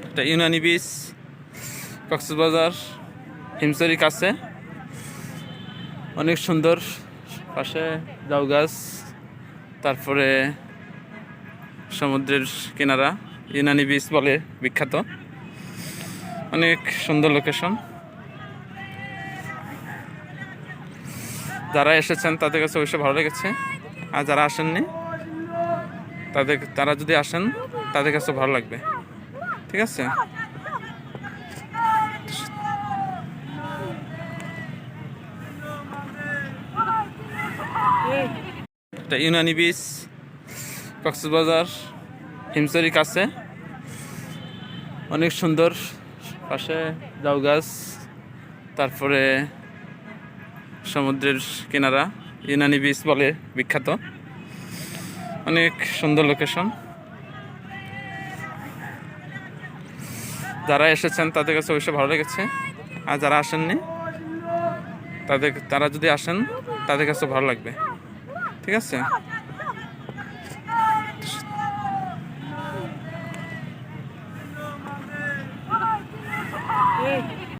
এটা ইউনানি বিচ, কক্সবাজার হিমছড়ির কাছে। অনেক সুন্দর, পাশে জাউ গাছ, তারপরে সমুদ্রের কিনারা। ইউনানি বিচ বলে বিখ্যাত, অনেক সুন্দর লোকেশন। যারা এসেছেন তাদের কাছে অবশ্যই ভালো লেগেছে, আর যারা আসেননি তারা যদি আসেন তাদের কাছে ভালো লাগবে। ঠিক আছে। এটা ইউনানি বিচ, কক্সবাজার হিমছড়ির কাছে। অনেক সুন্দর, পাশে জাউ গাছ, তারপরে সমুদ্রের কিনারা। ইউনানি বিচ বলে বিখ্যাত, অনেক সুন্দর লোকেশন। যারা এসেছেন তাদের কাছে অবশ্যই ভালো লেগেছে, আর যারা আসেননি তারা যদি আসেন তাদের কাছে ভালো লাগবে। ঠিক আছে।